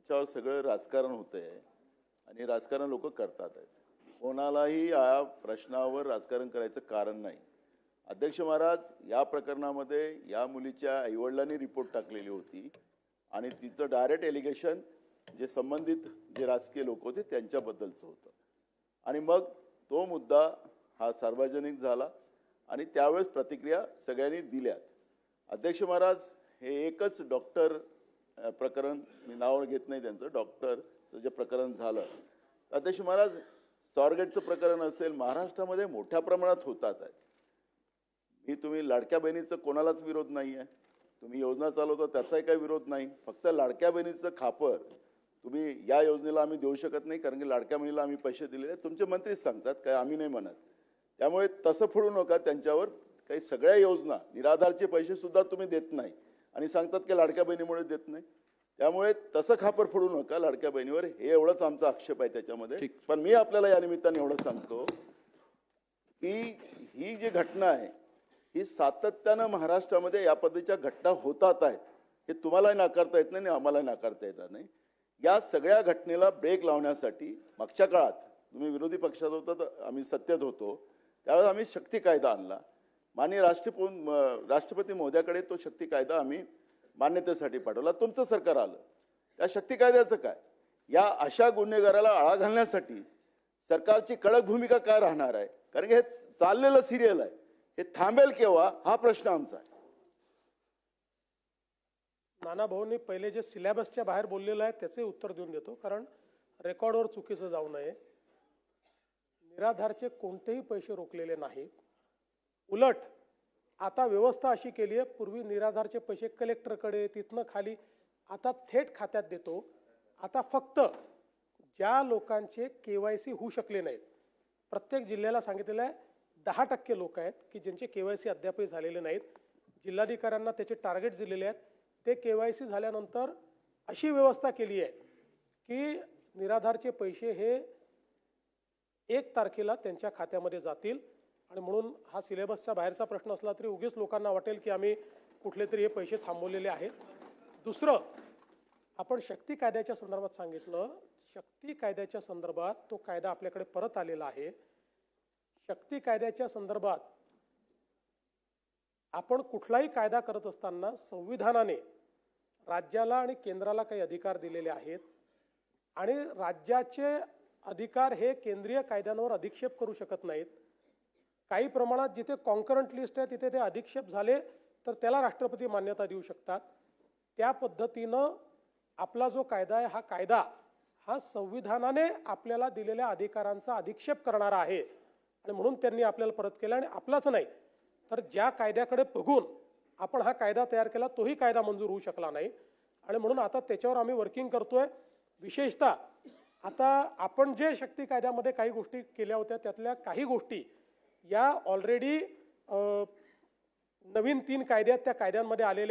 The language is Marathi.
याच्यावर सगळं राजकारण होतंय आणि राजकारण लोक करतात आहेत. कोणालाही या प्रश्नावर राजकारण करायचं कारण नाही. अध्यक्ष महाराज, या प्रकरणामध्ये या मुलीच्या आईवडिलांनी रिपोर्ट टाकलेली होती आणि तिचं डायरेक्ट एलिगेशन जे संबंधित जे राजकीय लोक होते त्यांच्याबद्दलचं होतं आणि मग तो मुद्दा हा सार्वजनिक झाला आणि त्यावेळेस प्रतिक्रिया सगळ्यांनी दिल्यात. अध्यक्ष महाराज, हे एकच डॉक्टर प्रकरण, मी नाव घेत नाही त्यांचं, डॉक्टरचं जे प्रकरण झालं, अध्यक्ष महाराज स्वारगेटचं प्रकरण असेल, महाराष्ट्रामध्ये मोठ्या प्रमाणात होतात आहेत. तुम्ही लाडक्या बहिणीचं कोणालाच विरोध नाही आहे, तुम्ही योजना चालवता त्याचाही काही विरोध नाही. फक्त लाडक्या बहिणीचं खापर तुम्ही या योजनेला आम्ही देऊ शकत नाही कारण की लाडक्या बहिणीला आम्ही पैसे दिलेले, तुमचे मंत्रीच सांगतात, काय आम्ही नाही म्हणत. त्यामुळे तसं फोडू नका त्यांच्यावर. काही सगळ्या योजना, निराधारचे पैसे सुद्धा तुम्ही देत नाही आणि सांगतात की लाडक्या बहिणीमुळे देत नाही. त्यामुळे तसं खापर फोडू नका लाडक्या बहिणीवर, हे एवढंच आमचा आक्षेप आहे त्याच्यामध्ये. पण मी आपल्याला या निमित्ताने एवढं सांगतो की ही जी घटना आहे ही सातत्यानं महाराष्ट्रामध्ये या पद्धतीच्या घटना होतात आहेत. हे तुम्हालाही नाकारता येत नाही आणि आम्हालाही नाकारता येणार नाही. या सगळ्या घटनेला ब्रेक लावण्यासाठी मागच्या काळात तुम्ही विरोधी पक्षात होता तर आम्ही सत्तेत होतो, त्यावेळेस आम्ही शक्ती कायदा आणला. माननीय राष्ट्रपती महोदयाकडे तो शक्ती कायदा आम्ही मान्यतेसाठी पाठवला. तुमचं सरकार आलं, त्या शक्ती कायद्याचं काय? या अशा गुन्हेगाराला आळा घालण्यासाठी सरकारची कडक भूमिका काय राहणार आहे? कारण की हे चाललेलं सिरियल आहे, हे थांबेल केव्हा हा प्रश्न आमचा आहे. नाना भाऊंनी पहिले जे सिलेबसच्या बाहेर बोललेलं आहे त्याचे उत्तर देऊन देतो, कारण रेकॉर्डवर चुकीचं जाऊ नये. निराधारचे कोणतेही पैसे रोखलेले नाहीत. उलट आता व्यवस्था अशी केली आहे, पूर्वी निराधारचे पैसे कलेक्टरकडे, तिथनं खाली, आता थेट खात्यात देतो. आता फक्त ज्या लोकांचे KYC होऊ शकले नाहीत, प्रत्येक जिल्ह्याला सांगितलेलं आहे 10% लोक आहेत की ज्यांचे KYC अद्यापही झालेले नाहीत. जिल्हाधिकाऱ्यांना त्याचे टार्गेट दिलेले आहेत. ते KYC झाल्यानंतर अशी व्यवस्था केली आहे की निराधारचे पैसे हे 1 तारखेला त्यांच्या खात्यामध्ये जातील. आणि म्हणून हा सिलेबसच्या बाहेरचा प्रश्न असला तरी उगीच लोकांना वाटेल की आम्ही कुठले तरी हे पैसे थांबवलेले आहेत. दुसरं, आपण शक्ती कायद्याच्या संदर्भात सांगितलं. शक्ती कायद्याच्या संदर्भात तो कायदा आपल्याकडे परत आलेला आहे. शक्ती कायद्याच्या संदर्भात आपण कुठलाही कायदा करत असताना संविधानाने राज्याला आणि केंद्राला काही अधिकार दिलेले आहेत आणि राज्याचे अधिकार हे केंद्रीय कायद्यांवर अधिक्षेप करू शकत नाहीत. काही प्रमाणात जिथे कॉन्करंट लिस्ट आहे तिथे ते अधिक्षेप झाले तर त्याला राष्ट्रपती मान्यता देऊ शकतात. त्या पद्धतीनं आपला जो कायदा आहे, हा कायदा हा संविधानाने आपल्याला दिलेल्या अधिकारांचा अधिक्षेप करणारा आहे आणि म्हणून त्यांनी आपल्याला परत केला. आणि आपलाच नाही तर ज्या कायद्याकडे बघून आपण हा कायदा तयार केला तोही कायदा मंजूर होऊ शकला नाही आणि म्हणून आता त्याच्यावर आम्ही वर्किंग करतोय. विशेषतः आता आपण जे शक्ती कायद्यामध्ये काही गोष्टी केल्या होत्या त्यातल्या काही गोष्टी या ऑलरेडी नवीन 3 कायद्यात त्या कायद्यांमध्ये आलेल्या